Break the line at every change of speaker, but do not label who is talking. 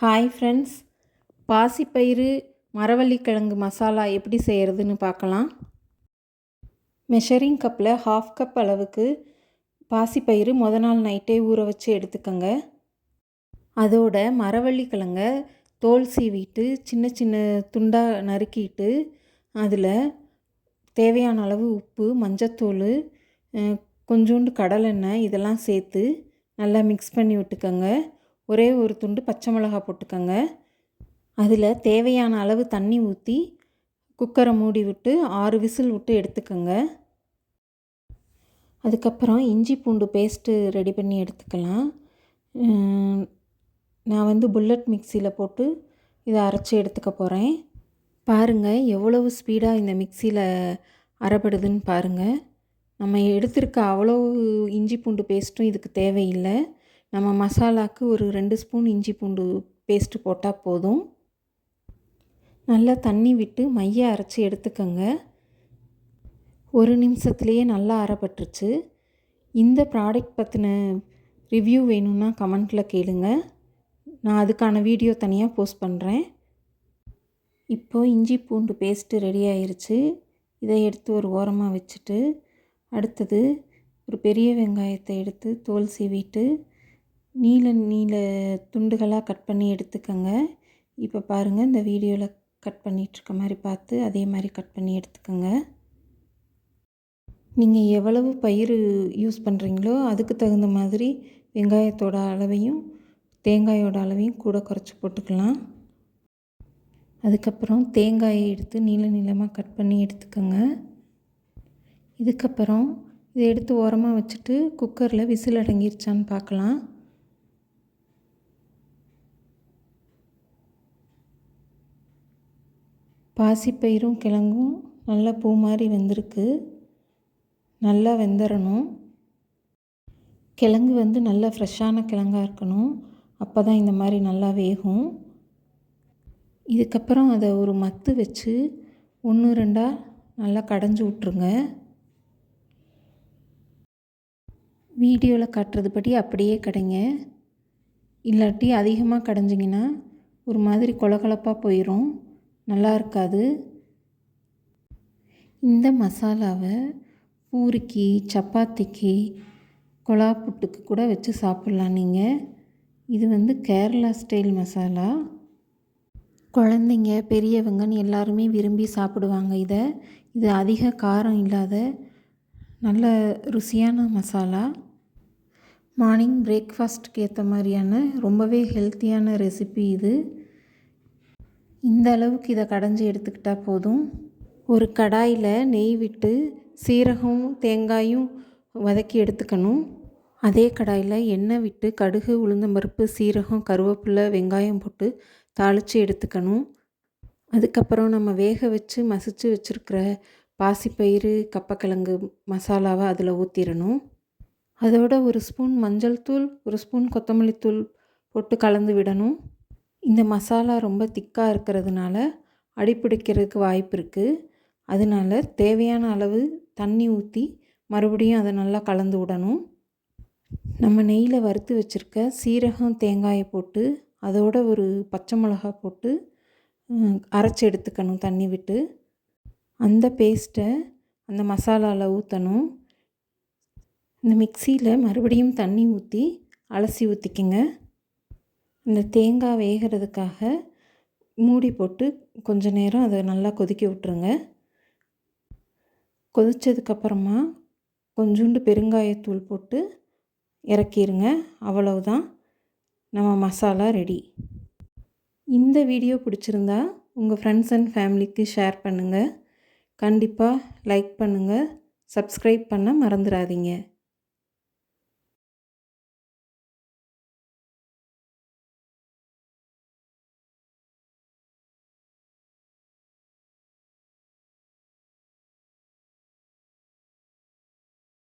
Hi friends, பாசிப்பயிறு மரவள்ளிக்கிழங்கு மசாலா எப்படி செய்கிறதுன்னு பார்க்கலாம். மெஷரிங் கப்பில் 1/2 கப் அளவுக்கு பாசிப்பயிறு நாள் நைட்டே ஊற வச்சு எடுத்துக்கோங்க. அதோட மரவள்ளிக்கிழங்க தோல் சீவிட்டு சின்ன சின்ன துண்டாக நறுக்கிட்டு அதில் தேவையான அளவு உப்பு, மஞ்சத்தூள், கொஞ்சோண்டு கடலெண்ணெய் இதெல்லாம் சேர்த்து நல்லா மிக்ஸ் பண்ணி விட்டுக்கோங்க. ஒரே ஒரு துண்டு பச்சை மிளகாய் போட்டுக்கோங்க. அதில் தேவையான அளவு தண்ணி ஊற்றி குக்கரை மூடி விட்டு 6 விசில் விட்டு எடுத்துக்கோங்க. அதுக்கப்புறம் இஞ்சி பூண்டு பேஸ்ட்டு ரெடி பண்ணி எடுத்துக்கலாம். நான் புல்லட் மிக்சியில் போட்டு இதை அரைச்சி எடுத்துக்க போகிறேன். பாருங்கள் எவ்வளவு ஸ்பீடாக இந்த மிக்சியில் அரைப்படுதுன்னு பாருங்கள். நம்ம எடுத்திருக்க அவ்வளோ இஞ்சி பூண்டு பேஸ்ட்டும் இதுக்கு தேவையில்லை. நம்ம மசாலாவுக்கு ஒரு 2 ஸ்பூன் இஞ்சி பூண்டு பேஸ்ட்டு போட்டால் போதும். நல்லா தண்ணி விட்டு மைய அரைச்சி எடுத்துக்கோங்க. 1 நிமிஷத்துலேயே நல்லா அரைப்பட்டுருச்சு. இந்த ப்ராடக்ட் பற்றின ரிவ்யூ வேணும்னா கமெண்ட்டில் கேளுங்க. நான் அதுக்கான வீடியோ தனியாக போஸ்ட் பண்ணுறேன். இப்போது இஞ்சி பூண்டு பேஸ்ட்டு ரெடி ஆயிருச்சு. இதை எடுத்து ஒரு ஓரமாக வச்சுட்டு அடுத்தது ஒரு பெரிய வெங்காயத்தை எடுத்து தோல் சீவிட்டு நீல துண்டுகளாக கட் பண்ணி எடுத்துக்கோங்க. இப்போ பாருங்கள், இந்த வீடியோவில் கட் பண்ணிகிட்ருக்க மாதிரி பார்த்து அதே மாதிரி கட் பண்ணி எடுத்துக்கோங்க. நீங்கள் எவ்வளவு பயிறு யூஸ் பண்ணுறீங்களோ அதுக்கு தகுந்த மாதிரி வெங்காயத்தோட அளவையும் தேங்காயோட அளவையும் கூட குறைச்சி போட்டுக்கலாம். அதுக்கப்புறம் தேங்காயை எடுத்து நீளமாக கட் பண்ணி எடுத்துக்கோங்க. இதுக்கப்புறம் இதை எடுத்து ஓரமாக வச்சுட்டு குக்கரில் விசில் அடங்கிருச்சான்னு பார்க்கலாம். பாசிப்பயிரும் கிழங்கும் நல்லா பூ மாதிரி வெந்திருக்கு. நல்லா வெந்துடணும். கிழங்கு நல்லா ஃப்ரெஷ்ஷான கிழங்காக இருக்கணும். அப்போ தான் இந்த மாதிரி நல்லா வேகும். இதுக்கப்புறம் அதை ஒரு மத்து வச்சு 1-2 நல்லா கடைஞ்சி விட்ருங்க. வீடியோவில் காட்டுறதுபடி அப்படியே கடைங்க. இல்லாட்டி அதிகமாக கடைஞ்சிங்கன்னா ஒரு மாதிரி கொலகொலப்பாக போயிடும், நல்லா இருக்காது. இந்த மசாலாவை பூரிக்கு, சப்பாத்திக்கு, கொலா புட்டுக்கு கூட வச்சு சாப்பிட்லாம் நீங்கள். இது கேரளா ஸ்டைல் மசாலா. குழந்தைங்க பெரியவங்கன்னு எல்லாருமே விரும்பி சாப்பிடுவாங்க. இது அதிக காரம் இல்லாத நல்ல ருசியான மசாலா. மார்னிங் பிரேக்ஃபாஸ்ட்டுக்கு ஏற்ற மாதிரியான ரொம்பவே ஹெல்த்தியான ரெசிபி இது. இந்த அளவுக்கு இதை கடைஞ்சி எடுத்துக்கிட்டால் போதும். ஒரு கடாயில் நெய் விட்டு சீரகம் தேங்காயும் வதக்கி எடுத்துக்கணும். அதே கடாயில் எண்ணெய் விட்டு கடுகு, உளுந்தம்பருப்பு, சீரகம், கருவேப்பிலை, வெங்காயம் போட்டு தாளித்து எடுத்துக்கணும். அதுக்கப்புறம் நம்ம வேக வச்சு மசிச்சு வச்சுருக்கிற பாசிப்பயிறு கப்பக்கிழங்கு மசாலாவை அதில் ஊற்றிடணும். அதோட 1 ஸ்பூன் மஞ்சள் தூள், 1 ஸ்பூன் கொத்தமல்லி தூள் போட்டு கலந்து விடணும். இந்த மசாலா ரொம்ப திக்காக இருக்கிறதுனால அடிப்பிடிக்கிறதுக்கு வாய்ப்பு இருக்குது. அதனால தேவையான அளவு தண்ணி ஊற்றி மறுபடியும் அதை நல்லா கலந்து விடணும். நம்ம நெய்யில் வறுத்து வச்சுருக்க சீரகம் தேங்காயை போட்டு அதோட ஒரு பச்சை மிளகாய் போட்டு அரைச்சி எடுத்துக்கணும் தண்ணி விட்டு. அந்த பேஸ்ட்டை அந்த மசாலாவில் ஊற்றணும். இந்த மிக்சியில் மறுபடியும் தண்ணி ஊற்றி அலசி ஊற்றிக்கிங்க. இந்த தேங்காய் வேகிறதுக்காக மூடி போட்டு கொஞ்ச நேரம் அதை நல்லா கொதிக்க விட்டுருங்க. கொதித்ததுக்கப்புறமா கொஞ்சோண்டு பெருங்காயத்தூள் போட்டு இறக்கிடுங்க. அவ்வளவுதான், நம்ம மசாலா ரெடி. இந்த வீடியோ பிடிச்சிருந்தா உங்கள் ஃப்ரெண்ட்ஸ் அண்ட் ஃபேமிலிக்கு ஷேர் பண்ணுங்கள். கண்டிப்பாக லைக் பண்ணுங்கள். சப்ஸ்கிரைப் பண்ண மறந்துடாதீங்க.